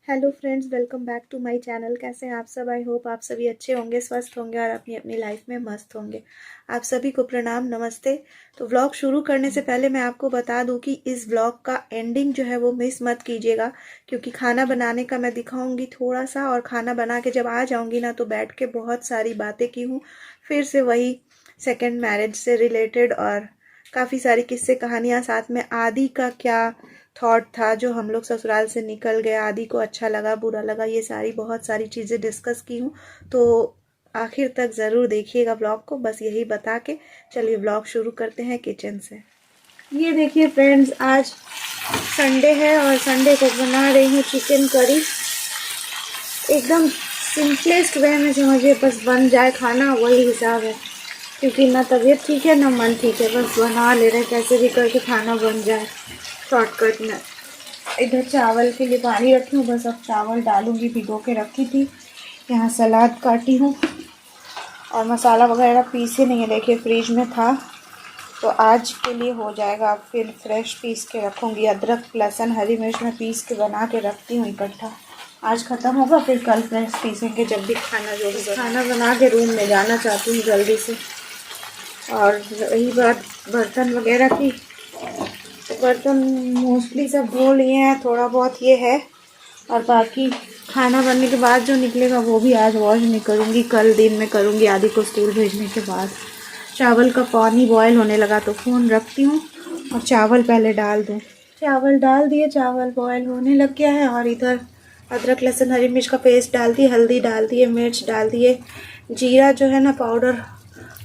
Hello friends, welcome back to my channel. कैसे हैं आप सब? आई होप आप सभी अच्छे होंगे, स्वस्थ होंगे और अपनी अपनी लाइफ में मस्त होंगे। आप सभी को प्रणाम, नमस्ते। तो व्लॉग शुरू करने से पहले मैं आपको बता दूं कि इस व्लॉग का एंडिंग जो है वो मिस मत कीजिएगा, क्योंकि खाना बनाने का मैं दिखाऊंगी थोड़ा सा, और खाना बना के जब आ जाऊंगी ना तो बैठ के बहुत सारी बातें की हूँ, फिर से वही सेकेंड मैरिज से रिलेटेड, और काफ़ी सारी किस्से कहानियाँ, साथ में आदि का क्या थॉट था जो हम लोग ससुराल से निकल गए, आदि को अच्छा लगा बुरा लगा, ये सारी बहुत सारी चीज़ें डिस्कस की हूँ। तो आखिर तक ज़रूर देखिएगा ब्लॉग को। बस यही बता के चलिए ब्लॉग शुरू करते हैं किचन से। ये देखिए फ्रेंड्स, आज संडे है और संडे को बना रही हूँ चिकन करी। एकदम सिंपलेस्ट वे में समझिए, बस बन जाए खाना, वही हिसाब है। क्योंकि ना तबीयत ठीक है ना मन ठीक है, बस बना ले रहे कैसे भी करके खाना बन जाए शॉर्टकट में। इधर चावल के लिए पानी रखी हूँ, बस अब चावल डालूंगी, भिगो के रखी थी। यहाँ सलाद काटी हूँ और मसाला वगैरह पीसे नहीं है, देखिए फ्रिज में था, तो आज के लिए हो जाएगा। अब फिर फ्रेश पीस के रखूँगी, अदरक लहसुन हरी मिर्च में पीस के बना के रखती हूँ इकट्ठा। आज ख़त्म होगा, फिर कल फ्रेश पीसेंगे जब भी खाना, जो भी खाना बना के रूम में जाना चाहती हूँ जल्दी से। और रही बात बर्तन वगैरह की, बर्तन मोस्टली सब धो लिए हैं, थोड़ा बहुत ये है, और बाकी खाना बनने के बाद जो निकलेगा वो भी आज वॉश नहीं करूँगी, कल दिन में करूँगी आदि को स्कूल भेजने के बाद। चावल का पानी बॉयल होने लगा तो फ़ोन रखती हूँ और चावल पहले डाल दूँ। चावल डाल दिए, चावल बॉयल होने लग गया है, और इधर अदरक लहसुन हरी मिर्च का पेस्ट डाल दिए, हल्दी डाल दिए, मिर्च डाल दिए। जीरा जो है ना पाउडर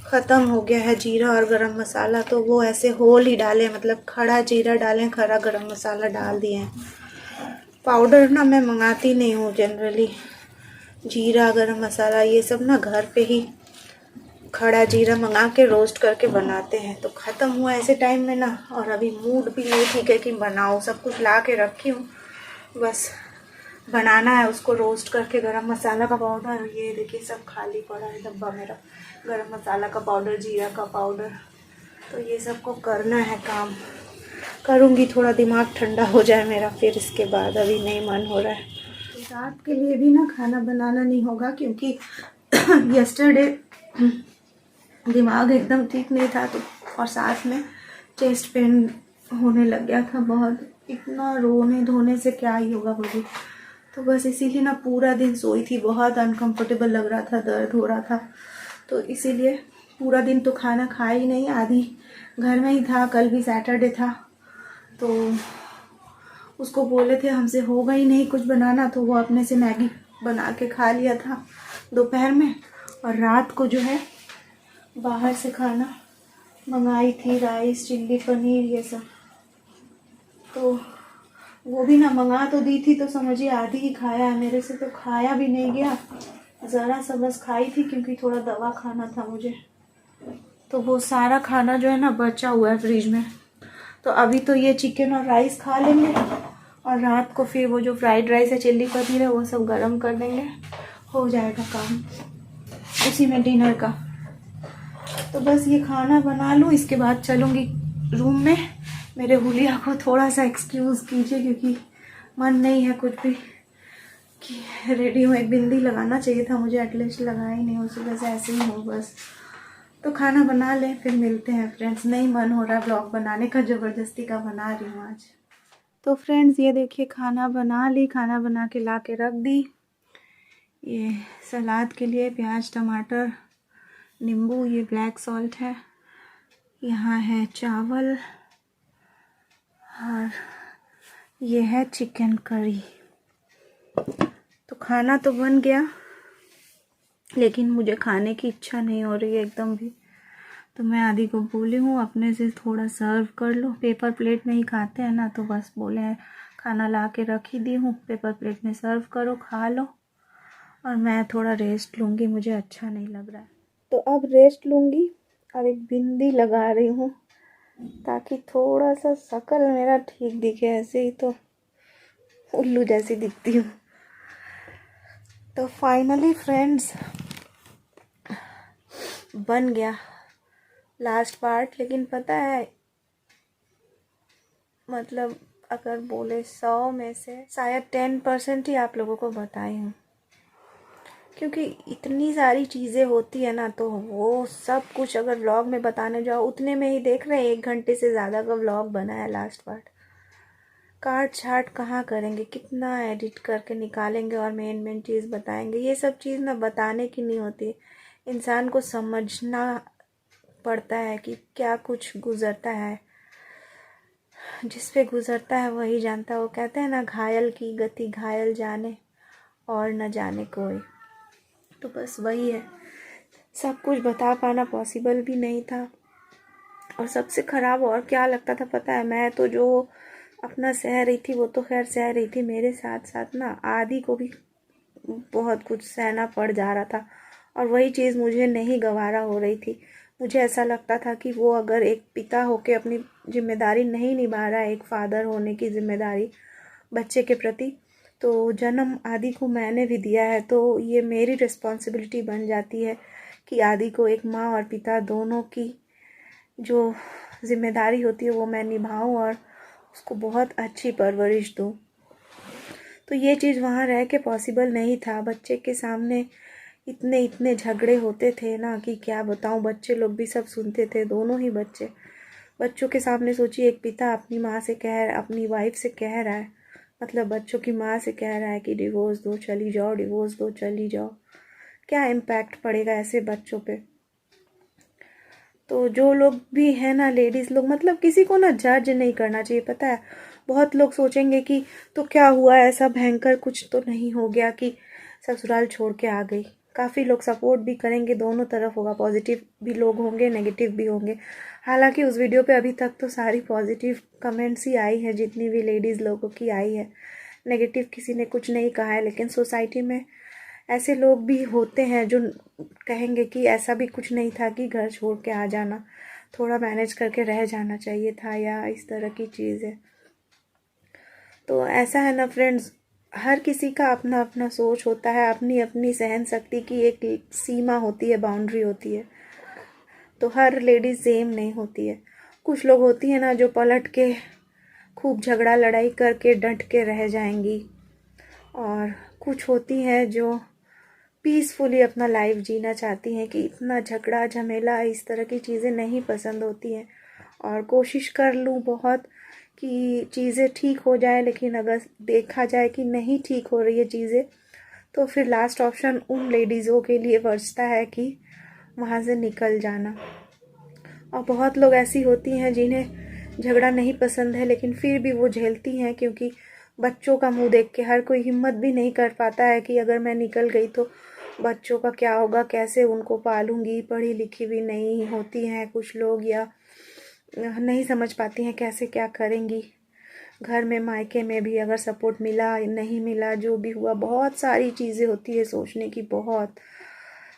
ख़त्म हो गया है, जीरा और गरम मसाला तो वो ऐसे होल ही डालें, मतलब खड़ा जीरा डालें, खड़ा गरम मसाला डाल दिए हैं। पाउडर ना मैं मंगाती नहीं हूँ जनरली, जीरा गरम मसाला ये सब ना घर पे ही खड़ा जीरा मंगा के रोस्ट करके बनाते हैं। तो ख़त्म हुआ ऐसे टाइम में ना, और अभी मूड भी नहीं ठीक है कि बनाओ, सब कुछ ला के रखी हूँ, बस बनाना है उसको रोस्ट करके। गरम मसाला का पाउडर ये देखिए सब खाली पड़ा है डब्बा मेरा, गरम मसाला का पाउडर, जीरा का पाउडर, तो ये सबको करना है काम। करूँगी, थोड़ा दिमाग ठंडा हो जाए मेरा, फिर इसके बाद अभी नहीं मन हो रहा है। रात के लिए भी ना खाना बनाना नहीं होगा, क्योंकि यस्टरडे दिमाग एकदम ठीक नहीं था, तो और साथ में चेस्ट पेन होने लग गया था बहुत, इतना रोने धोने से क्या ही होगा मुझे। तो बस इसीलिए ना पूरा दिन सोई थी, बहुत अनकंफर्टेबल लग रहा था, दर्द हो रहा था, तो इसीलिए पूरा दिन तो खाना खा ही नहीं, आधी घर में ही था। कल भी सैटरडे था, तो उसको बोले थे हमसे होगा ही नहीं कुछ बनाना, तो वो अपने से मैगी बना के खा लिया था दोपहर में, और रात को जो है बाहर से खाना मंगाई थी, राइस चिल्ली पनीर ये सब, तो वो भी ना मंगा तो दी थी, तो समझिए आधी ही खाया है, मेरे से तो खाया भी नहीं गया, ज़रा सा बस खाई थी क्योंकि थोड़ा दवा खाना था मुझे। तो वो सारा खाना जो है ना बचा हुआ है फ्रिज में, तो अभी तो ये चिकन और राइस खा लेंगे, और रात को फिर वो जो फ्राइड राइस है चिल्ली पनीर है वो सब गरम कर देंगे, हो जाएगा काम उसी में डिनर का। तो बस ये खाना बना लूँ, इसके बाद चलूँगी रूम में। मेरे हुलिया को थोड़ा सा एक्सक्यूज़ कीजिए, क्योंकि मन नहीं है कुछ भी कि रेडी हूँ। एक बिंदी लगाना चाहिए था मुझे, एटलीस्ट लगाया ही नहीं, उस वजह से ऐसे ही हूँ बस। तो खाना बना लें, फिर मिलते हैं फ्रेंड्स। नहीं मन हो रहा है ब्लॉग बनाने का, ज़बरदस्ती का बना रही हूँ आज। तो फ्रेंड्स ये देखिए खाना बना ली, खाना बना के ला के रख दी। ये सलाद के लिए प्याज टमाटर नींबू, ये ब्लैक सॉल्ट है, यहाँ है चावल, और ये है चिकन करी। तो खाना तो बन गया, लेकिन मुझे खाने की इच्छा नहीं हो रही है एकदम भी, तो मैं आदि को बोली हूँ अपने से थोड़ा सर्व कर लो। पेपर प्लेट में ही खाते हैं ना, तो बस बोले हैं खाना ला के रख ही दी हूँ, पेपर प्लेट में सर्व करो, खा लो, और मैं थोड़ा रेस्ट लूँगी, मुझे अच्छा नहीं लग रहा है। तो अब रेस्ट लूँगी और एक बिंदी लगा रही हूँ, ताकि थोड़ा सा शक्ल मेरा ठीक दिखे, ऐसे ही तो उल्लू जैसी दिखती हूँ। तो फाइनली फ्रेंड्स बन गया लास्ट पार्ट, लेकिन पता है मतलब अगर बोले 100 में से शायद 10% ही आप लोगों को बताई हूँ, क्योंकि इतनी सारी चीज़ें होती है ना, तो वो सब कुछ अगर व्लॉग में बताने जाओ उतने में ही देख रहे हैं 1 घंटे से ज़्यादा का व्लॉग बना है। लास्ट पार्ट काट छाट कहाँ करेंगे, कितना एडिट करके निकालेंगे और मेन चीज़ बताएंगे। ये सब चीज़ ना बताने की नहीं होती, इंसान को समझना पड़ता है कि क्या कुछ गुजरता है, जिस पे गुजरता है वही जानता है। वो कहते हैं ना, घायल की गति घायल जाने और न जाने कोई। तो बस वही है, सब कुछ बता पाना पॉसिबल भी नहीं था। और सबसे ख़राब और क्या लगता था पता है, मैं तो जो अपना सह रही थी वो तो खैर सह रही थी, मेरे साथ साथ ना आदि को भी बहुत कुछ सहना पड़ जा रहा था। और वही चीज़ मुझे नहीं गवारा हो रही थी। मुझे ऐसा लगता था कि वो अगर एक पिता होके अपनी जिम्मेदारी नहीं निभा रहा है, एक फादर होने की जिम्मेदारी बच्चे के प्रति, तो जन्म आदि को मैंने भी दिया है, तो ये मेरी रिस्पॉन्सिबिलिटी बन जाती है कि आदि को एक माँ और पिता दोनों की जो जिम्मेदारी होती है वो मैं निभाऊं और उसको बहुत अच्छी परवरिश दूं। तो ये चीज़ वहाँ रह के पॉसिबल नहीं था। बच्चे के सामने इतने झगड़े होते थे ना कि क्या बताऊं, बच्चे लोग भी सब सुनते थे, दोनों ही बच्चों के सामने सोचिए, एक पिता अपनी माँ से अपनी वाइफ से कह रहा है, मतलब बच्चों की माँ से कह रहा है कि डिवोर्स दो चली जाओ, डिवोर्स दो चली जाओ। क्या इम्पैक्ट पड़ेगा ऐसे बच्चों पे। तो जो लोग भी हैं ना, लेडीज़ लोग, मतलब किसी को ना जज नहीं करना चाहिए। पता है, बहुत लोग सोचेंगे कि तो क्या हुआ, ऐसा भयंकर कुछ तो नहीं हो गया कि ससुराल छोड़ के आ गई। काफ़ी लोग सपोर्ट भी करेंगे, दोनों तरफ होगा, पॉजिटिव भी लोग होंगे, नेगेटिव भी होंगे। हालांकि उस वीडियो पे अभी तक तो सारी पॉजिटिव कमेंट्स ही आई हैं, जितनी भी लेडीज़ लोगों की आई है। नेगेटिव किसी ने कुछ नहीं कहा है, लेकिन सोसाइटी में ऐसे लोग भी होते हैं जो कहेंगे कि ऐसा भी कुछ नहीं था कि घर छोड़ के आ जाना, थोड़ा मैनेज करके रह जाना चाहिए था, या इस तरह की चीज़ है। तो ऐसा है ना फ्रेंड्स, हर किसी का अपना अपना सोच होता है, अपनी अपनी सहन शक्ति की एक सीमा होती है, बाउंड्री होती है। तो हर लेडीज सेम नहीं होती है। कुछ लोग होती है ना जो पलट के खूब झगड़ा लड़ाई करके डट के रह जाएंगी, और कुछ होती हैं जो पीसफुली अपना लाइफ जीना चाहती हैं, कि इतना झगड़ा झमेला इस तरह की चीज़ें नहीं पसंद होती हैं। और कोशिश कर लूँ बहुत कि चीज़ें ठीक हो जाए, लेकिन अगर देखा जाए कि नहीं ठीक हो रही है चीज़ें, तो फिर लास्ट ऑप्शन उन लेडीज़ों के लिए बचता है कि वहाँ से निकल जाना। और बहुत लोग ऐसी होती हैं जिन्हें झगड़ा नहीं पसंद है, लेकिन फिर भी वो झेलती हैं, क्योंकि बच्चों का मुंह देख के हर कोई हिम्मत भी नहीं कर पाता है कि अगर मैं निकल गई तो बच्चों का क्या होगा, कैसे उनको पालूंगी। पढ़ी लिखी भी नहीं होती हैं कुछ लोग, या नहीं समझ पाती हैं कैसे क्या करेंगी। घर में मायके में भी अगर सपोर्ट मिला नहीं मिला, जो भी हुआ, बहुत सारी चीज़ें होती है सोचने की, बहुत।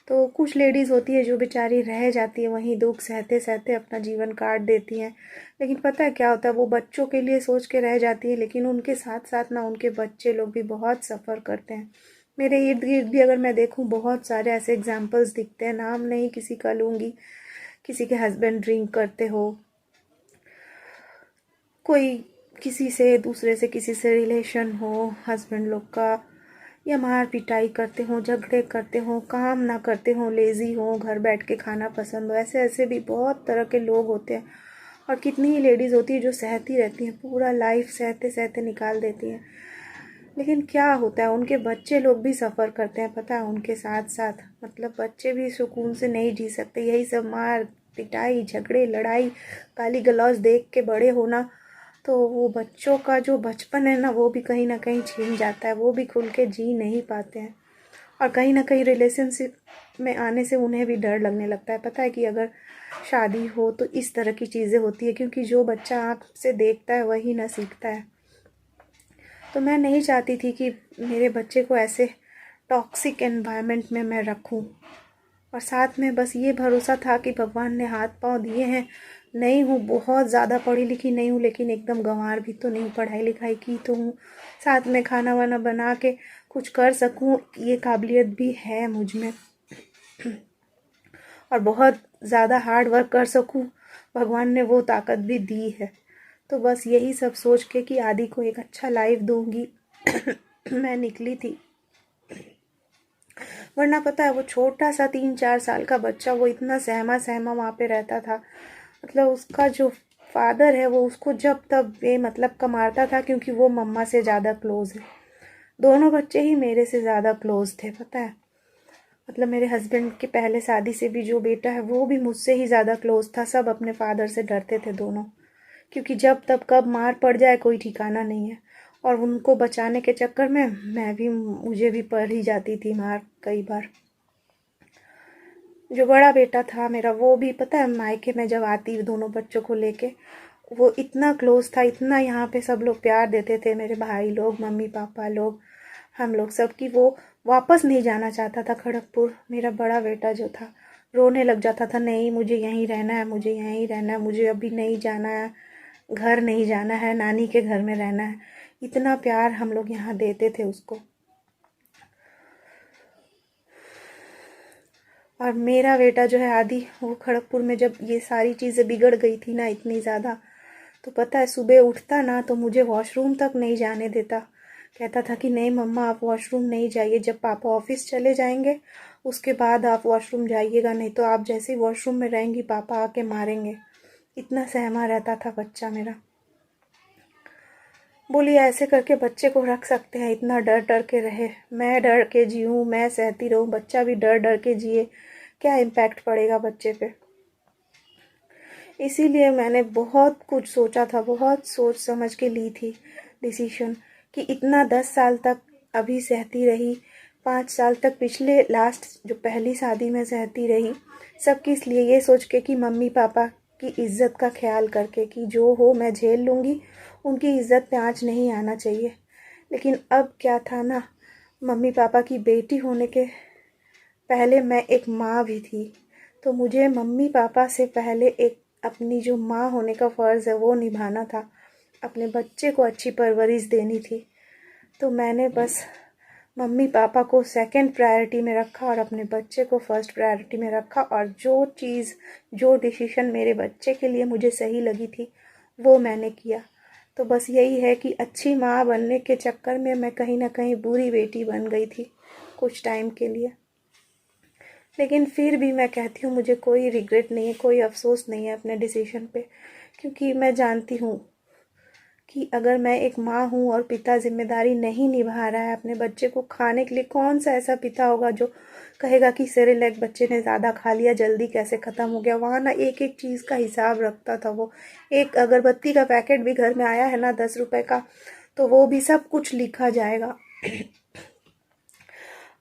तो कुछ लेडीज़ होती है जो बेचारी रह जाती है वहीं, दुख सहते सहते अपना जीवन काट देती हैं। लेकिन पता है क्या होता है, वो बच्चों के लिए सोच के रह जाती है, लेकिन उनके साथ साथ ना उनके बच्चे लोग भी बहुत सफ़र करते हैं। मेरे इर्द गिर्द भी अगर मैं देखूं, बहुत सारे ऐसे एग्जाम्पल्स दिखते हैं, नाम नहीं किसी का लूँगी। किसी के हस्बैंड ड्रिंक करते हो, कोई किसी से दूसरे से किसी से रिलेशन हो हस्बैंड लोग का, या मार पिटाई करते हो, झगड़े करते हो, काम ना करते हो, लेज़ी हो, घर बैठ के खाना पसंद हो। ऐसे ऐसे भी बहुत तरह के लोग होते हैं। और कितनी ही लेडीज़ होती है जो सहती रहती हैं, पूरा लाइफ सहते सहते निकाल देती हैं। लेकिन क्या होता है, उनके बच्चे लोग भी सफ़र करते हैं, पता है, उनके साथ साथ। मतलब बच्चे भी सुकून से नहीं जी सकते, यही सब मार पिटाई, झगड़े, लड़ाई, गाली गलौज देख के बड़े होना। तो वो बच्चों का जो बचपन है ना, वो भी कहीं ना कहीं छीन जाता है, वो भी खुल के जी नहीं पाते हैं। और कहीं ना कहीं रिलेशनशिप में आने से उन्हें भी डर लगने लगता है। पता है कि अगर शादी हो तो इस तरह की चीज़ें होती है, क्योंकि जो बच्चा आँख से देखता है वही ना सीखता है। तो मैं नहीं चाहती थी कि मेरे बच्चे को ऐसे टॉक्सिक एनवायरनमेंट में मैं रखूं। और साथ में बस ये भरोसा था कि भगवान ने हाथ पांव दिए हैं। नहीं हूँ बहुत ज़्यादा पढ़ी लिखी नहीं हूँ, लेकिन एकदम गंवार भी तो नहीं, पढ़ाई लिखाई की तो हूँ, साथ में खाना वाना बना के कुछ कर सकूँ, ये काबिलियत भी है मुझ में। और बहुत ज़्यादा हार्ड वर्क कर सकूँ, भगवान ने वो ताकत भी दी है। तो बस यही सब सोच के कि आदि को एक अच्छा लाइफ दूंगी मैं निकली थी। वरना पता है वो छोटा सा 3-4 साल का बच्चा, वो इतना सहमा सहमा वहाँ पे रहता था। मतलब उसका जो फादर है वो उसको जब तब मतलब का मारता था, क्योंकि वो मम्मा से ज़्यादा क्लोज है। दोनों बच्चे ही मेरे से ज़्यादा क्लोज थे पता है। मतलब मेरे हस्बैंड की पहले शादी से भी जो बेटा है वो भी मुझसे ही ज़्यादा क्लोज था। सब अपने फादर से डरते थे दोनों, क्योंकि जब तब कब मार पड़ जाए कोई ठिकाना नहीं है। और उनको बचाने के चक्कर में मुझे भी पड़ ही जाती थी मार कई बार। जो बड़ा बेटा था मेरा वो भी पता है, मायके में जब आती दोनों बच्चों को लेके, वो इतना क्लोज था, इतना यहाँ पे सब लोग प्यार देते थे, मेरे भाई लोग, मम्मी पापा लोग, हम लोग सब, कि वो वापस नहीं जाना चाहता था खड़गपुर। मेरा बड़ा बेटा जो था रोने लग जाता था, नहीं मुझे यहीं रहना है, मुझे यहीं रहना है, मुझे अभी नहीं जाना है, घर नहीं जाना है, नानी के घर में रहना है। इतना प्यार हम लोग यहाँ देते थे उसको। और मेरा बेटा जो है आदि, वो खड़गपुर में जब ये सारी चीज़ें बिगड़ गई थी ना इतनी ज़्यादा, तो पता है सुबह उठता ना तो मुझे वॉशरूम तक नहीं जाने देता। कहता था कि नहीं मम्मा आप वॉशरूम नहीं जाइए, जब पापा ऑफिस चले जाएंगे उसके बाद आप वॉशरूम जाइएगा, नहीं तो आप जैसे ही वॉशरूम में रहेंगी पापा आके मारेंगे। इतना सहमा रहता था बच्चा मेरा। बोलिए ऐसे करके बच्चे को रख सकते हैं? इतना डर डर के रहे, मैं डर के जीऊँ, मैं सहती रहूँ, बच्चा भी डर डर के जिए, क्या इम्पैक्ट पड़ेगा बच्चे पे। इसीलिए मैंने बहुत कुछ सोचा था, बहुत सोच समझ के ली थी डिसीजन, कि इतना 10 साल तक अभी सहती रही, 5 साल तक पिछले लास्ट जो पहली शादी में सहती रही, सब किस लिए, ये सोच के कि मम्मी पापा की इज्जत का ख्याल करके कि जो हो मैं झेल लूँगी, उनकी इज्जत पे आँच नहीं आना चाहिए। लेकिन अब क्या था ना, मम्मी पापा की बेटी होने के पहले मैं एक माँ भी थी, तो मुझे मम्मी पापा से पहले एक अपनी जो माँ होने का फ़र्ज़ है वो निभाना था, अपने बच्चे को अच्छी परवरिश देनी थी। तो मैंने बस मम्मी पापा को सेकंड प्रायोरिटी में रखा और अपने बच्चे को फर्स्ट प्रायोरिटी में रखा, और जो चीज़ जो डिसीजन मेरे बच्चे के लिए मुझे सही लगी थी वो मैंने किया। तो बस यही है कि अच्छी माँ बनने के चक्कर में मैं कहीं ना कहीं बुरी बेटी बन गई थी कुछ टाइम के लिए। लेकिन फिर भी मैं कहती हूँ मुझे कोई रिग्रेट नहीं है, कोई अफसोस नहीं है अपने डिसीजन पे, क्योंकि मैं जानती हूँ कि अगर मैं एक माँ हूँ और पिता जिम्मेदारी नहीं निभा रहा है अपने बच्चे को खाने के लिए, कौन सा ऐसा पिता होगा जो कहेगा कि सेरेलैक बच्चे ने ज़्यादा खा लिया, जल्दी कैसे ख़त्म हो गया। वहाँ ना एक एक चीज़ का हिसाब रखता था वो। एक अगरबत्ती का पैकेट भी घर में आया है ना 10 रुपए का, तो वो भी सब कुछ लिखा जाएगा।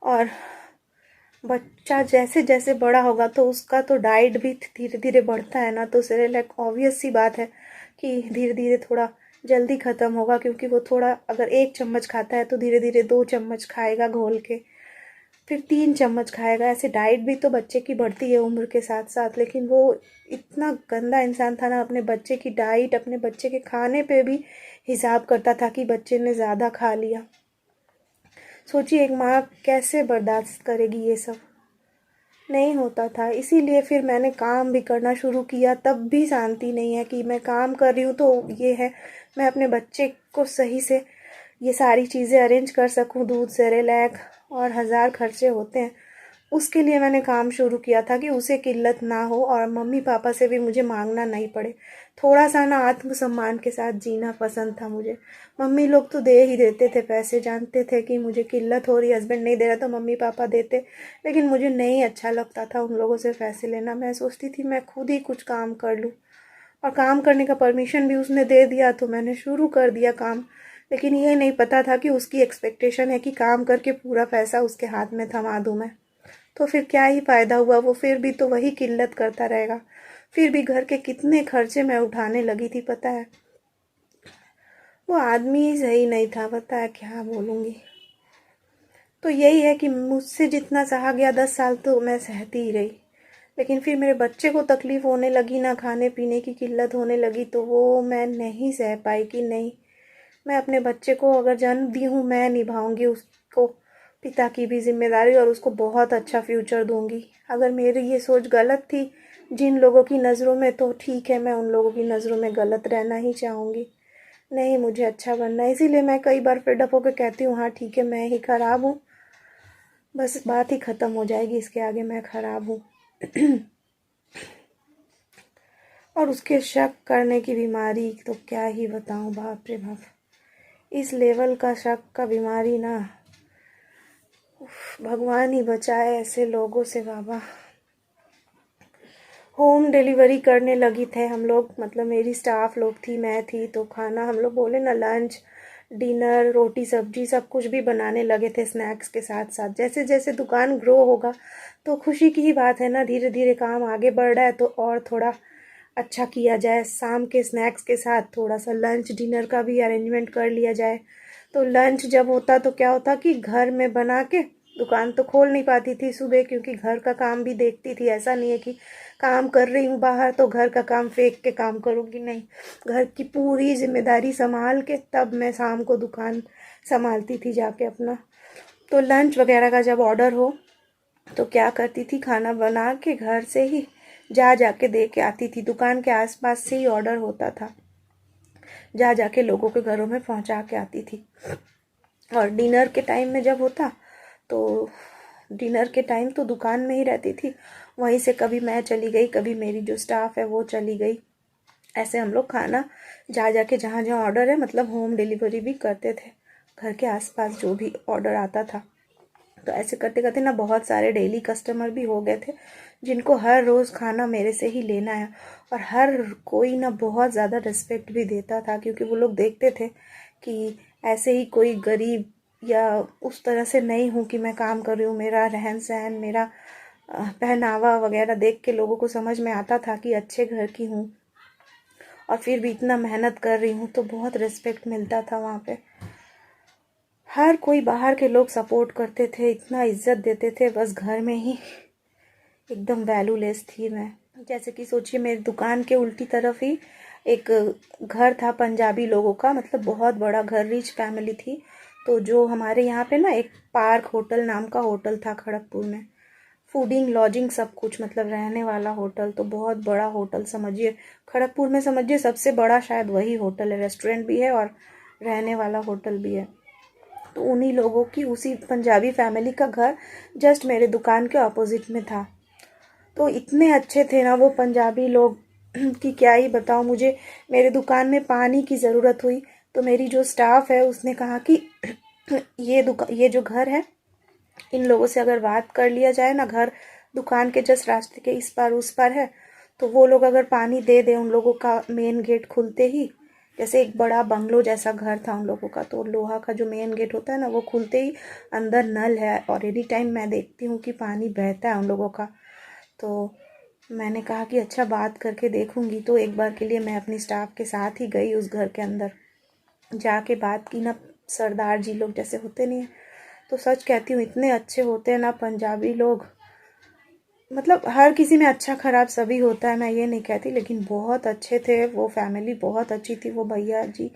और बच्चा जैसे जैसे बड़ा होगा तो उसका तो डाइट भी धीरे धीरे बढ़ता है ना, तो सेरेलैक ऑब्वियस सी बात है कि धीरे धीरे थोड़ा जल्दी ख़त्म होगा, क्योंकि वो थोड़ा अगर 1 चम्मच खाता है तो धीरे धीरे 2 चम्मच खाएगा घोल के, फिर 3 चम्मच खाएगा। ऐसे डाइट भी तो बच्चे की बढ़ती है उम्र के साथ साथ। लेकिन वो इतना गंदा इंसान था ना, अपने बच्चे की डाइट, अपने बच्चे के खाने पे भी हिसाब करता था कि बच्चे ने ज़्यादा खा लिया। सोचिए एक माँ कैसे बर्दाश्त करेगी ये सब। नहीं होता था। इसीलिए फिर मैंने काम भी करना शुरू किया, तब भी शांति नहीं है कि मैं काम कर रही हूँ तो ये है मैं अपने बच्चे को सही से ये सारी चीज़ें अरेंज कर सकूँ, दूध सेरेलैक और 1000 खर्चे होते हैं। उसके लिए मैंने काम शुरू किया था कि उसे किल्लत ना हो और मम्मी पापा से भी मुझे मांगना नहीं पड़े। थोड़ा सा ना आत्मसम्मान के साथ जीना पसंद था मुझे। मम्मी लोग तो दे ही देते थे पैसे, जानते थे कि मुझे किल्लत हो रही, हस्बैंड नहीं दे रहा तो मम्मी पापा देते। लेकिन मुझे नहीं अच्छा लगता था उन लोगों से पैसे लेना। मैं सोचती थी मैं खुद ही कुछ काम कर लूँ, और काम करने का परमिशन भी उसने दे दिया तो मैंने शुरू कर दिया काम। लेकिन ये नहीं पता था कि उसकी एक्सपेक्टेशन है कि काम करके पूरा पैसा उसके हाथ में थमा दूँ मैं। तो फिर क्या ही फ़ायदा हुआ, वो फिर भी तो वही किल्लत करता रहेगा। फिर भी घर के कितने खर्चे मैं उठाने लगी थी पता है। वो आदमी ही सही नहीं था, पता है क्या बोलूँगी। तो यही है कि मुझसे जितना सहा गया 10 साल तो मैं सहती ही रही। लेकिन फिर मेरे बच्चे को तकलीफ़ होने लगी ना, खाने पीने की किल्लत होने लगी, तो वो मैं नहीं सह पाई कि नहीं, मैं अपने बच्चे को अगर जन्म दी हूँ मैं निभाऊंगी उसको पिता की भी जिम्मेदारी और उसको बहुत अच्छा फ्यूचर दूंगी। अगर मेरी ये सोच गलत थी जिन लोगों की नज़रों में तो ठीक है, मैं उन लोगों की नज़रों में गलत रहना ही चाहूँगी। नहीं, मुझे अच्छा बनना है, इसीलिए मैं कई बार फिर डप होकर कहती हूँ हाँ ठीक है मैं ही ख़राब हूँ, बस बात ही ख़त्म हो जाएगी, इसके आगे मैं ख़राब हूँ। और उसके शक करने की बीमारी तो क्या ही बताऊँ, बाप रे बाप, इस लेवल का शक का बीमारी ना, भगवान ही बचाए ऐसे लोगों से बाबा। होम डिलीवरी करने लगी थे हम लोग, मतलब मेरी स्टाफ लोग थी, मैं थी, तो खाना हम लोग बोले ना लंच डिनर रोटी सब्जी सब कुछ भी बनाने लगे थे स्नैक्स के साथ साथ। जैसे जैसे दुकान ग्रो होगा तो खुशी की ही बात है ना, धीरे धीरे काम आगे बढ़ रहा है तो और थोड़ा अच्छा किया जाए, शाम के स्नैक्स के साथ थोड़ा सा लंच डिनर का भी अरेंजमेंट कर लिया जाए। तो लंच जब होता तो क्या होता कि घर में बना के, दुकान तो खोल नहीं पाती थी सुबह क्योंकि घर का काम भी देखती थी, ऐसा नहीं है कि काम कर रही हूँ बाहर तो घर का काम फेंक के काम करूँगी, नहीं, घर की पूरी जिम्मेदारी संभाल के तब मैं शाम को दुकान संभालती थी जाके अपना। तो लंच वगैरह का जब ऑर्डर हो तो क्या करती थी, खाना बना के घर से ही जा जाके दे के आती थी, दुकान के आसपास से ही ऑर्डर होता था, जा जाके लोगों के घरों में पहुंचा के आती थी। और डिनर के टाइम में जब होता तो डिनर के टाइम तो दुकान में ही रहती थी, वहीं से कभी मैं चली गई, कभी मेरी जो स्टाफ है वो चली गई, ऐसे हम लोग खाना जा जाके जहाँ जहाँ ऑर्डर है, मतलब होम डिलीवरी भी करते थे घर के आसपास जो भी ऑर्डर आता था। तो ऐसे करते करते ना बहुत सारे डेली कस्टमर भी हो गए थे जिनको हर रोज़ खाना मेरे से ही लेना है, और हर कोई ना बहुत ज़्यादा रिस्पेक्ट भी देता था क्योंकि वो लोग देखते थे कि ऐसे ही कोई गरीब या उस तरह से नहीं हूँ कि मैं काम कर रही हूँ, मेरा रहन सहन मेरा पहनावा वगैरह देख के लोगों को समझ में आता था कि अच्छे घर की हूँ और फिर भी इतना मेहनत कर रही हूँ, तो बहुत रिस्पेक्ट मिलता था वहाँ पे। हर कोई बाहर के लोग सपोर्ट करते थे, इतना इज्जत देते थे, बस घर में ही एकदम वैल्यूलेस थी मैं। जैसे कि सोचिए मेरी दुकान के उल्टी तरफ ही एक घर था पंजाबी लोगों का, मतलब बहुत बड़ा घर, रिच फैमिली थी। तो जो हमारे यहाँ पे ना एक पार्क होटल नाम का होटल था खड़गपुर में, फूडिंग लॉजिंग सब कुछ, मतलब रहने वाला होटल, तो बहुत बड़ा होटल समझिए, खड़गपुर में समझिए सबसे बड़ा शायद वही होटल है, रेस्टोरेंट भी है और रहने वाला होटल भी है। तो उन्हीं लोगों की, उसी पंजाबी फैमिली का घर जस्ट मेरे दुकान के ऑपोजिट में था। तो इतने अच्छे थे ना वो पंजाबी लोग कि क्या ही बताऊँ मुझे। मेरे दुकान में पानी की ज़रूरत हुई तो मेरी जो स्टाफ है उसने कहा कि ये जो घर है इन लोगों से अगर बात कर लिया जाए ना, घर दुकान के जस्ट रास्ते के इस पार उस पार है, तो वो लोग अगर पानी दे दे, उन लोगों का मेन गेट खुलते ही, जैसे एक बड़ा बंगलो जैसा घर था उन लोगों का, तो लोहा का जो मेन गेट होता है ना वो खुलते ही अंदर नल है और एनी टाइम मैं देखती हूँ कि पानी बहता है उन लोगों का। तो मैंने कहा कि अच्छा बात करके देखूंगी, तो एक बार के लिए मैं अपनी स्टाफ के साथ ही गई उस घर के अंदर, जाके बात की ना, सरदार जी लोग जैसे होते नहीं है, तो सच कहती हूँ इतने अच्छे होते हैं ना पंजाबी लोग, मतलब हर किसी में अच्छा खराब सभी होता है, मैं ये नहीं कहती, लेकिन बहुत अच्छे थे वो, फैमिली बहुत अच्छी थी। वो भैया जी,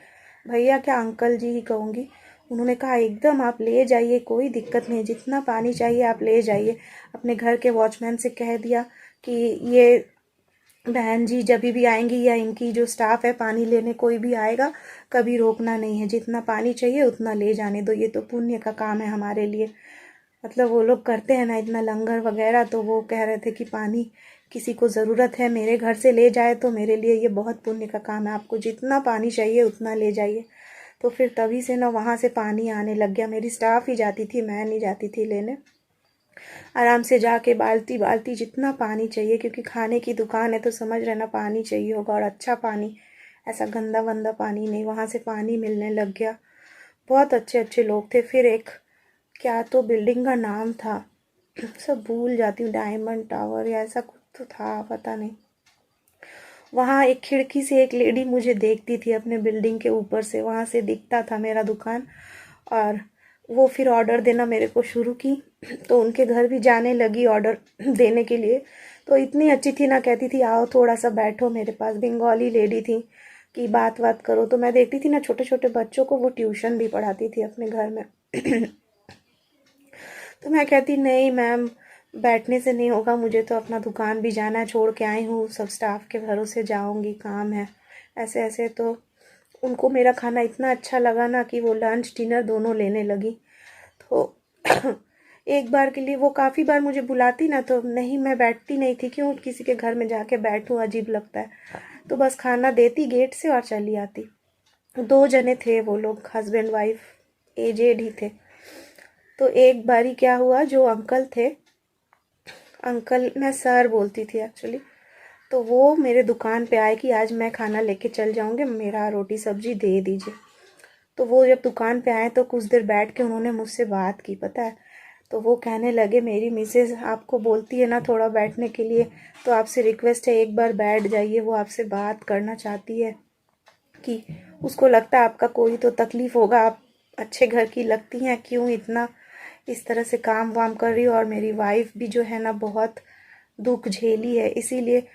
भैया क्या अंकल जी ही कहूँगी, उन्होंने कहा एकदम आप ले जाइए, कोई दिक्कत नहीं, जितना पानी चाहिए आप ले जाइए। अपने घर के वॉचमैन से कह दिया कि ये बहन जी जब भी आएंगी या इनकी जो स्टाफ है पानी लेने कोई भी आएगा, कभी रोकना नहीं है, जितना पानी चाहिए उतना ले जाने दो, ये तो पुण्य का काम है हमारे लिए। मतलब वो लोग करते हैं ना इतना लंगर वगैरह, तो वो कह रहे थे कि पानी किसी को ज़रूरत है मेरे घर से ले जाए तो मेरे लिए ये बहुत पुण्य का काम है, आपको जितना पानी चाहिए उतना ले जाइए। तो फिर तभी से ना वहाँ से पानी आने लग गया, मेरी स्टाफ ही जाती थी, मैं नहीं जाती थी लेने। आराम से जाके बाल्टी बाल्टी जितना पानी चाहिए, क्योंकि खाने की दुकान है तो समझ रहे ना पानी चाहिए होगा, और अच्छा पानी, ऐसा गंदा वंदा पानी नहीं, वहाँ से पानी मिलने लग गया। बहुत अच्छे अच्छे लोग थे। फिर एक क्या तो बिल्डिंग का नाम था, सब भूल जाती हूँ, डायमंड टावर या ऐसा कुछ तो था, पता नहीं। वहाँ एक खिड़की से एक लेडी मुझे देखती थी अपने बिल्डिंग के ऊपर से, वहाँ से दिखता था मेरा दुकान, और वो फिर ऑर्डर देना मेरे को शुरू की, तो उनके घर भी जाने लगी ऑर्डर देने के लिए। तो इतनी अच्छी थी ना, कहती थी आओ थोड़ा सा बैठो मेरे पास, बंगाली लेडी थी, कि बात बात करो। तो मैं देखती थी ना छोटे छोटे बच्चों को वो ट्यूशन भी पढ़ाती थी अपने घर में। तो मैं कहती नहीं मैम, बैठने से नहीं होगा, मुझे तो अपना दुकान भी जाना है, छोड़ के आई हूँ, सब स्टाफ के भरोसे जाऊँगी, काम है। ऐसे ऐसे तो उनको मेरा खाना इतना अच्छा लगा ना कि वो लंच डिनर दोनों लेने लगी। तो एक बार के लिए वो काफ़ी बार मुझे बुलाती ना, तो नहीं, मैं बैठती नहीं थी, क्यों किसी के घर में जाके बैठूं, अजीब लगता है। तो बस खाना देती गेट से और चली आती। 2 जने थे वो लोग, हस्बैंड वाइफ, एजेड ही थे। तो एक बारी क्या हुआ, जो अंकल थे, अंकल मैं सर बोलती थी एक्चुअली, तो वो मेरे दुकान पे आए कि आज मैं खाना लेके चल जाऊंगे, मेरा रोटी सब्जी दे दीजिए। तो वो जब दुकान पे आए तो कुछ देर बैठ के उन्होंने मुझसे बात की, पता है। तो वो कहने लगे, मेरी मिसेज आपको बोलती है ना थोड़ा बैठने के लिए, तो आपसे रिक्वेस्ट है एक बार बैठ जाइए, वो आपसे बात करना चाहती है, कि उसको लगता है आपका कोई तो तकलीफ होगा, आप अच्छे घर की लगती हैं, क्यों इतना इस तरह से काम वाम कर रही हो। और मेरी वाइफ भी जो है ना बहुत दुख झेली है, इसीलिए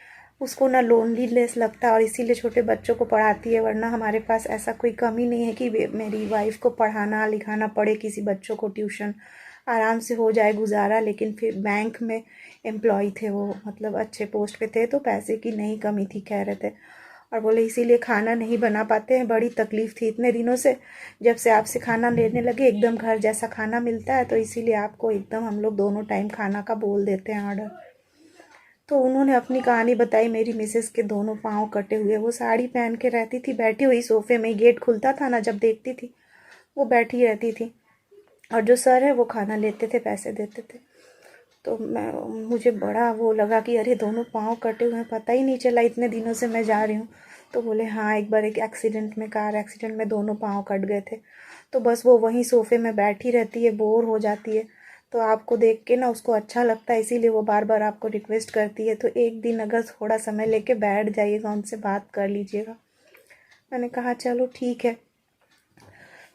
उसको ना लोनलीनेस लगता है, और इसीलिए छोटे बच्चों को पढ़ाती है। वरना हमारे पास ऐसा कोई कमी नहीं है कि मेरी वाइफ को पढ़ाना लिखाना पड़े, किसी बच्चों को ट्यूशन, आराम से हो जाए गुजारा। लेकिन फिर बैंक में एम्प्लॉय थे वो, मतलब अच्छे पोस्ट पे थे, तो पैसे की नहीं कमी थी कह रहे थे। और बोले इसीलिए खाना नहीं बना पाते हैं, बड़ी तकलीफ थी इतने दिनों से, जब से आपसे खाना लेने लगे एकदम घर जैसा खाना मिलता है, तो इसीलिए आपको एकदम हम लोग दोनों टाइम खाना का बोल देते हैं ऑर्डर। तो उन्होंने अपनी कहानी बताई, मेरी मिसेस के दोनों पाँव कटे हुए, वो साड़ी पहन के रहती थी, बैठी हुई सोफे में, गेट खुलता था ना जब देखती थी, वो बैठी रहती थी, और जो सर है वो खाना लेते थे, पैसे देते थे। तो मुझे बड़ा वो लगा कि अरे दोनों पाँव कटे हुए हैं, पता ही नहीं चला इतने दिनों से मैं जा रही हूँ। तो बोले हाँ, एक बार एक एक्सीडेंट में, कार एक्सीडेंट में दोनों पाँव कट गए थे। तो बस वो वहीं सोफे में बैठी रहती है, बोर हो जाती है, तो आपको देख के ना उसको अच्छा लगता है, इसीलिए वो बार बार आपको रिक्वेस्ट करती है। तो एक दिन अगर थोड़ा समय लेके बैठ जाइएगा, उनसे बात कर लीजिएगा। मैंने कहा चलो ठीक है।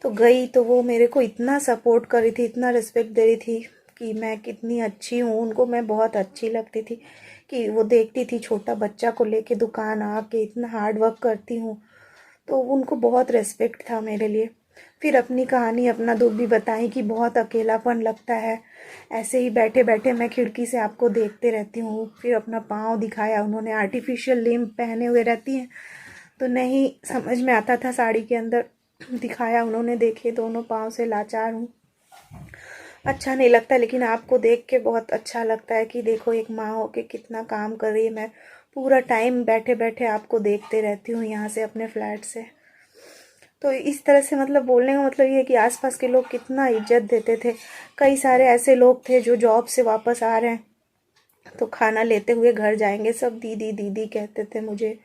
तो गई तो वो मेरे को इतना सपोर्ट कर रही थी, इतना रिस्पेक्ट दे रही थी कि मैं कितनी अच्छी हूँ, उनको मैं बहुत अच्छी लगती थी। कि वो देखती थी छोटा बच्चा को लेके दुकान आके इतना हार्ड वर्क करती हूँ, तो उनको बहुत रिस्पेक्ट था मेरे लिए। फिर अपनी कहानी, अपना दुख भी बताई कि बहुत अकेलापन लगता है, ऐसे ही बैठे बैठे मैं खिड़की से आपको देखते रहती हूँ। फिर अपना पाँव दिखाया उन्होंने, आर्टिफिशियल लिम्ब पहने हुए रहती हैं, तो नहीं समझ में आता था साड़ी के अंदर, दिखाया उन्होंने, देखे दोनों पाँव से लाचार हूँ। अच्छा नहीं लगता, लेकिन आपको देख के बहुत अच्छा लगता है कि देखो एक माँ हो के कितना काम कर रही है। मैं पूरा टाइम बैठे बैठे आपको देखते रहती हूँ यहाँ से, अपने फ्लैट से। तो इस तरह से मतलब बोलने का मतलब ये है कि आसपास के लोग कितना इज्जत देते थे। कई सारे ऐसे लोग थे जो जॉब से वापस आ रहे हैं, तो खाना लेते हुए घर जाएंगे, सब दीदी दीदी कहते थे मुझे,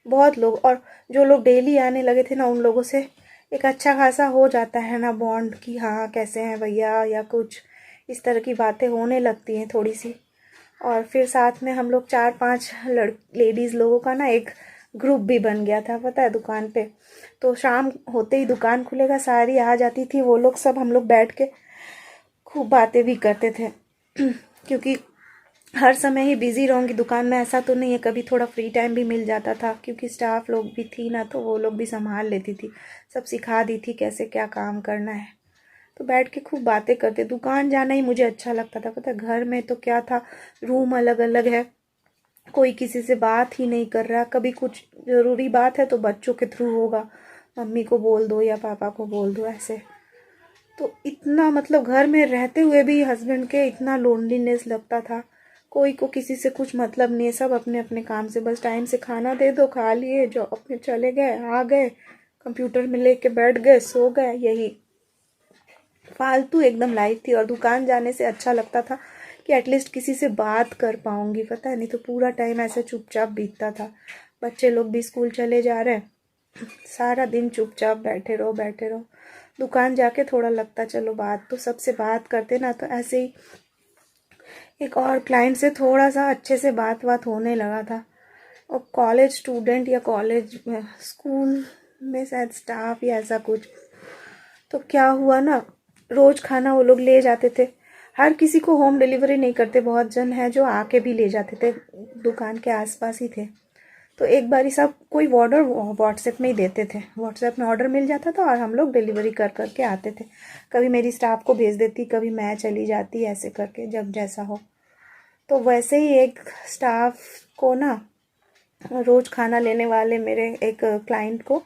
बहुत लोग। और जो लोग डेली आने लगे थे ना, उन लोगों से एक अच्छा खासा हो जाता है ना बॉन्ड, कि हाँ कैसे हैं भैया, या कुछ इस तरह की बातें होने लगती हैं थोड़ी सी। और फिर साथ में हम लोग 4-5 लेडीज़ लोगों का ना एक ग्रुप भी बन गया था, पता है, दुकान पे। तो शाम होते ही दुकान खुलेगा, सारी आ जाती थी वो लोग, सब हम लोग बैठ के खूब बातें भी करते थे। क्योंकि हर समय ही बिजी रहूँगी दुकान में, ऐसा तो नहीं है, कभी थोड़ा फ्री टाइम भी मिल जाता था, क्योंकि स्टाफ लोग भी थी ना, तो वो लोग भी संभाल लेती थी, सब सिखा दी थी कैसे क्या काम करना है। तो बैठ के खूब बातें करते, दुकान जाना ही मुझे अच्छा लगता था, पता है। घर में तो क्या था, रूम अलग अलग है, कोई किसी से बात ही नहीं कर रहा, कभी कुछ ज़रूरी बात है तो बच्चों के थ्रू होगा, मम्मी को बोल दो या पापा को बोल दो, ऐसे। तो इतना मतलब घर में रहते हुए भी हस्बैंड के इतना लोनलीनेस लगता था। कोई को किसी से कुछ मतलब नहीं है, सब अपने अपने काम से, बस टाइम से खाना दे दो, खा लिए, जॉब में चले गए, आ गए, कंप्यूटर में लेके बैठ गए, सो गए, यही फालतू एकदम लाइफ थी। और दुकान जाने से अच्छा लगता था कि एटलीस्ट किसी से बात कर पाऊंगी, पता है, नहीं तो पूरा टाइम ऐसे चुपचाप बीतता था। बच्चे लोग भी स्कूल चले जा रहे हैं, सारा दिन चुपचाप बैठे रहो बैठे रहो। दुकान जाके थोड़ा लगता चलो बात, तो सबसे बात करते ना, तो ऐसे ही एक और क्लाइंट से थोड़ा सा अच्छे से बात होने लगा था। और कॉलेज स्टूडेंट या कॉलेज में, स्कूल में शायद स्टाफ या ऐसा कुछ। तो क्या हुआ ना, रोज खाना वो लोग ले जाते थे, हर किसी को होम डिलीवरी नहीं करते, बहुत जन है जो आके भी ले जाते थे, दुकान के आसपास ही थे। तो एक बारी सब कोई ऑर्डर व्हाट्सएप में ही देते थे, व्हाट्सएप में ऑर्डर मिल जाता था और हम लोग डिलीवरी कर करके आते थे। कभी मेरी स्टाफ को भेज देती, कभी मैं चली जाती, ऐसे करके जब जैसा हो। तो वैसे ही एक स्टाफ को ना, रोज़ खाना लेने वाले मेरे एक क्लाइंट को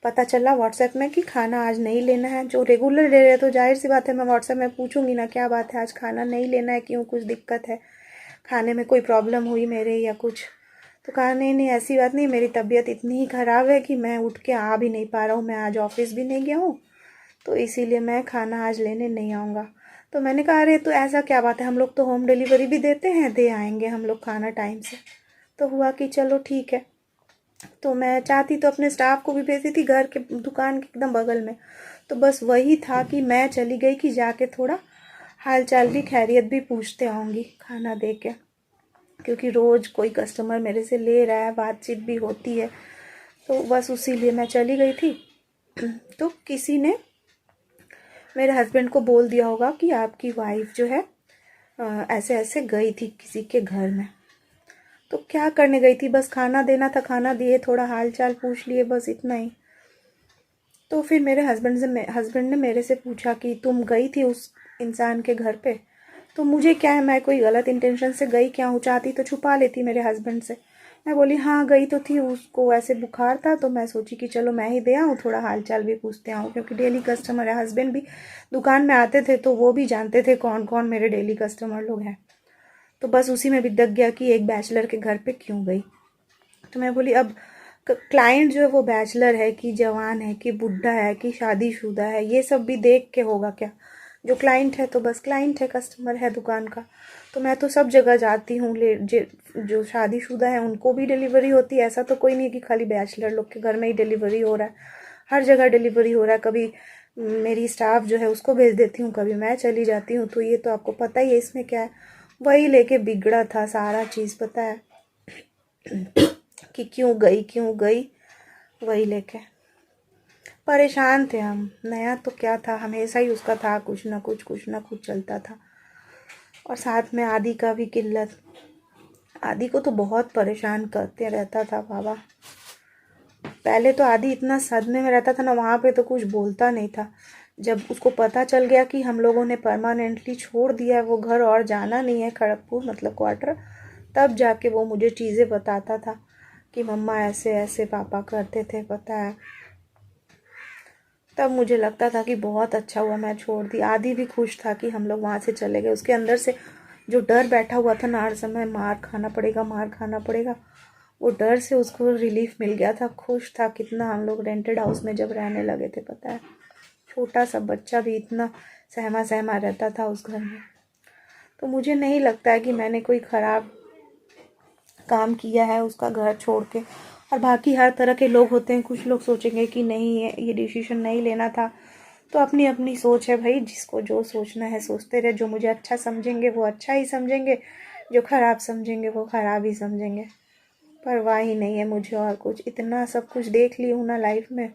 पता चला व्हाट्सएप में कि खाना आज नहीं लेना है। जो रेगुलर ले रहे तो जाहिर सी बात है मैं व्हाट्सएप में पूछूंगी ना क्या बात है, आज खाना नहीं लेना है, क्यों, कुछ दिक्कत है, खाने में कोई प्रॉब्लम हुई मेरे या कुछ। तो कहा नहीं नहीं ऐसी बात नहीं, मेरी तबीयत इतनी ही ख़राब है कि मैं उठ के आ भी नहीं पा रहा हूँ, मैं आज ऑफिस भी नहीं गया हूँ, तो इसीलिए मैं खाना आज लेने नहीं आऊँगा। तो मैंने कहा अरे तो ऐसा क्या बात है, हम लोग तो होम डिलीवरी भी देते हैं, दे आएंगे हम लोग खाना टाइम से। तो हुआ कि चलो ठीक है। तो मैं चाहती तो अपने स्टाफ को भी भेजी थी घर के, दुकान के एकदम बगल में। तो बस वही था कि मैं चली गई कि जाके थोड़ा हाल चाल भी खैरियत भी पूछते आऊँगी खाना दे के, क्योंकि रोज़ कोई कस्टमर मेरे से ले रहा है, बातचीत भी होती है, तो बस उसी लिए मैं चली गई थी। तो किसी ने मेरे हस्बैंड को बोल दिया होगा कि आपकी वाइफ जो है ऐसे ऐसे गई थी किसी के घर में। तो क्या करने गई थी, बस खाना देना था, खाना दिए, थोड़ा हाल चाल पूछ लिए, बस इतना ही। तो फिर मेरे हस्बैंड ने मेरे से पूछा कि तुम गई थी उस इंसान के घर पे। तो मुझे क्या है, मैं कोई गलत इंटेंशन से गई क्या हूँ, चाहती तो छुपा लेती मेरे हस्बैंड से। मैं बोली हाँ गई तो थी, उसको ऐसे बुखार था, तो मैं सोची कि चलो मैं ही दे आऊँ, थोड़ा हाल चाल भी पूछते आऊँ, क्योंकि डेली कस्टमर है। हस्बैंड भी दुकान में आते थे तो वो भी जानते थे कौन कौन मेरे डेली कस्टमर लोग हैं। तो बस उसी में बिदक गया कि एक बैचलर के घर पे क्यों गई। तो मैं बोली अब क्लाइंट जो है वो बैचलर है कि जवान है कि बुढ़ा है कि शादीशुदा है, ये सब भी देख के होगा क्या। जो क्लाइंट है तो बस क्लाइंट है, कस्टमर है दुकान का। तो मैं तो सब जगह जाती हूँ, जो शादीशुदा है उनको भी डिलीवरी होती है, ऐसा तो कोई नहीं कि खाली बैचलर लोग के घर में ही डिलीवरी हो रहा है, हर जगह डिलीवरी हो रहा है। कभी मेरी स्टाफ जो है उसको भेज देती हूँ, कभी मैं चली जाती हूँ। तो ये तो आपको पता ही है इसमें क्या है, वही लेके बिगड़ा था सारा चीज़, पता है कि क्यों गई वही लेके। परेशान थे हम, नया तो क्या था, हमेशा ही उसका था कुछ ना कुछ चलता था। और साथ में आदि का भी किल्लत, आदि को तो बहुत परेशान करते रहता था बाबा। पहले तो आदि इतना सदमे में रहता था ना, वहाँ पे तो कुछ बोलता नहीं था। जब उसको पता चल गया कि हम लोगों ने परमानेंटली छोड़ दिया है वो घर और जाना नहीं है खड़गपुर मतलब क्वार्टर, तब जाके वो मुझे चीज़ें बताता था कि मम्मा ऐसे ऐसे पापा करते थे, पता है। तब मुझे लगता था कि बहुत अच्छा हुआ मैं छोड़ दी। आदि भी खुश था कि हम लोग वहाँ से चले गए। उसके अंदर से जो डर बैठा हुआ था ना हर समय, मार खाना पड़ेगा मार खाना पड़ेगा, वो डर से उसको रिलीफ मिल गया था। खुश था कितना, हम लोग रेंटेड हाउस में जब रहने लगे थे, पता है। छोटा सा बच्चा भी इतना सहमा सहमा रहता था उस घर में। तो मुझे नहीं लगता है कि मैंने कोई ख़राब काम किया है उसका घर छोड़ के। और बाकी हर तरह के लोग होते हैं, कुछ लोग सोचेंगे कि नहीं ये डिसीजन नहीं लेना था, तो अपनी अपनी सोच है भाई, जिसको जो सोचना है सोचते रहे। जो मुझे अच्छा समझेंगे वो अच्छा ही समझेंगे, जो ख़राब समझेंगे वो ख़राब ही समझेंगे। परवाह ही नहीं है मुझे और कुछ, इतना सब कुछ देख ली हूँ ना लाइफ में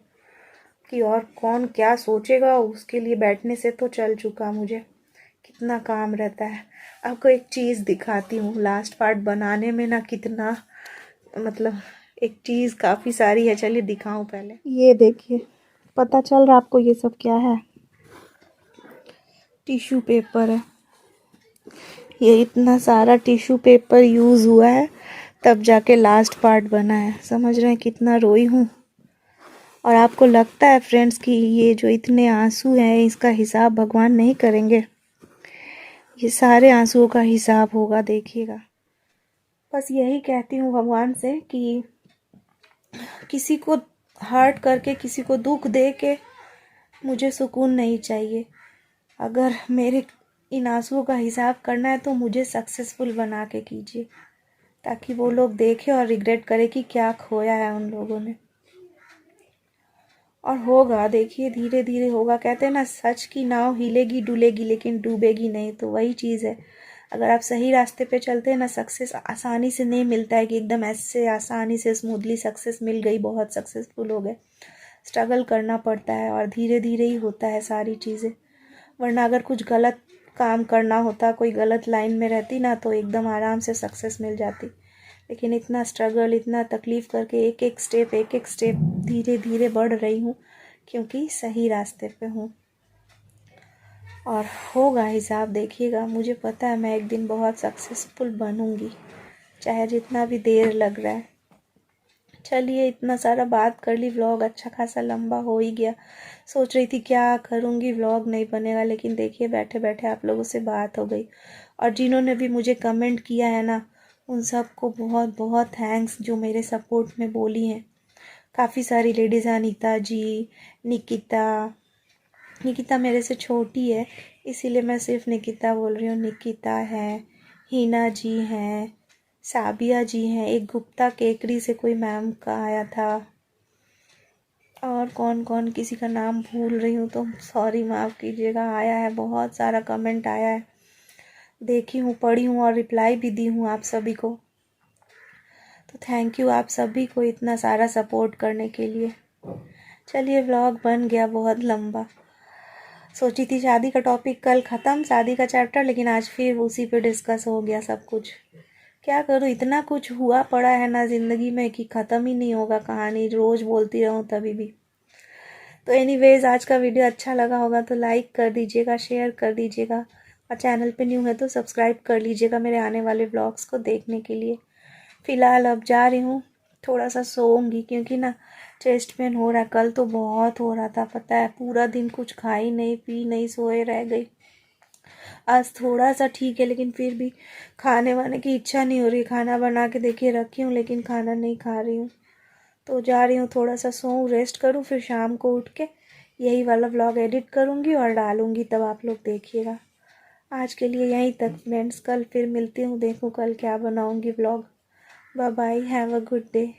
कि और कौन क्या सोचेगा उसके लिए बैठने से तो चल चुका मुझे। कितना काम रहता है। आपको एक चीज़ दिखाती हूँ, लास्ट पार्ट बनाने में ना कितना, मतलब एक चीज़ काफ़ी सारी है, चलिए दिखाऊं पहले। ये देखिए, पता चल रहा आपको ये सब क्या है? टिश्यू पेपर है। ये इतना सारा टिश्यू पेपर यूज़ हुआ है तब जाके लास्ट पार्ट बना है, समझ रहे हैं कितना रोई हूँ। और आपको लगता है फ्रेंड्स कि ये जो इतने आंसू हैं इसका हिसाब भगवान नहीं करेंगे? ये सारे आंसुओं का हिसाब होगा, देखिएगा। बस यही कहती हूँ भगवान से कि किसी को हर्ट करके, किसी को दुख दे के मुझे सुकून नहीं चाहिए। अगर मेरे इन आंसुओं का हिसाब करना है तो मुझे सक्सेसफुल बना के कीजिए, ताकि वो लोग देखें और रिग्रेट करें कि क्या खोया है उन लोगों ने। और होगा, देखिए धीरे धीरे होगा। कहते हैं ना, सच की नाव हिलेगी डुलेगी लेकिन डूबेगी नहीं, तो वही चीज़ है। अगर आप सही रास्ते पे चलते हैं ना, सक्सेस आसानी से नहीं मिलता है कि एकदम ऐसे आसानी से स्मूथली सक्सेस मिल गई, बहुत सक्सेसफुल हो गए। स्ट्रगल करना पड़ता है और धीरे धीरे ही होता है सारी चीज़ें। वरना अगर कुछ गलत काम करना होता, कोई गलत लाइन में रहती ना, तो एकदम आराम से सक्सेस मिल जाती। लेकिन इतना स्ट्रगल, इतना तकलीफ़ करके एक एक स्टेप धीरे धीरे बढ़ रही हूँ, क्योंकि सही रास्ते पे हूँ। और होगा हिसाब, देखिएगा। मुझे पता है मैं एक दिन बहुत सक्सेसफुल बनूंगी, चाहे जितना भी देर लग रहा है। चलिए, इतना सारा बात कर ली, व्लॉग अच्छा खासा लंबा हो ही गया। सोच रही थी क्या करूँगी, व्लॉग नहीं बनेगा, लेकिन देखिए बैठे बैठे आप लोगों से बात हो गई। और जिन्होंने भी मुझे कमेंट किया है ना, उन सबको बहुत बहुत थैंक्स, जो मेरे सपोर्ट में बोली हैं। काफ़ी सारी लेडीज़ हैं, अनीता जी, निकिता। निकिता मेरे से छोटी है, इसीलिए मैं सिर्फ निकिता बोल रही हूँ। निकिता है, हिना जी हैं, साबिया जी हैं, एक गुप्ता केकरी से कोई मैम का आया था, और कौन कौन, किसी का नाम भूल रही हूँ तो सॉरी, माफ़ कीजिएगा। आया है, बहुत सारा कमेंट आया है, देखी हूँ, पढ़ी हूँ और रिप्लाई भी दी हूँ आप सभी को। तो थैंक यू आप सभी को इतना सारा सपोर्ट करने के लिए। चलिए, व्लॉग बन गया बहुत लंबा। सोची थी शादी का टॉपिक कल ख़त्म, शादी का चैप्टर, लेकिन आज फिर उसी पे डिस्कस हो गया सब कुछ। क्या करूँ, इतना कुछ हुआ पड़ा है ना ज़िंदगी में कि ख़त्म ही नहीं होगा कहानी, रोज़ बोलती रहूँ तभी भी। तो एनीवेज, आज का वीडियो अच्छा लगा होगा तो लाइक कर दीजिएगा, शेयर कर दीजिएगा, और चैनल पे न्यू है तो सब्सक्राइब कर लीजिएगा मेरे आने वाले ब्लॉग्स को देखने के लिए। फ़िलहाल अब जा रही हूँ, थोड़ा सा सोऊंगी, क्योंकि ना चेस्ट पेन हो रहा है। कल तो बहुत हो रहा था, पता है, पूरा दिन कुछ खाई नहीं, पी नहीं, सोए रह गई। आज थोड़ा सा ठीक है, लेकिन फिर भी खाने वाने की इच्छा नहीं हो रही। खाना बना के देखिए रखी हूँ, लेकिन खाना नहीं खा रही हूँ। तो जा रही हूँ, थोड़ा सा सोऊं, रेस्ट करूँ, फिर शाम को उठ के यही वाला व्लॉग एडिट करूँगी और डालूँगी, तब आप लोग देखिएगा। आज के लिए यहीं तक फ्रेंड्स, कल फिर मिलती हूँ, देखूँ कल क्या बनाऊँगी vlog. Bye bye, have a good day.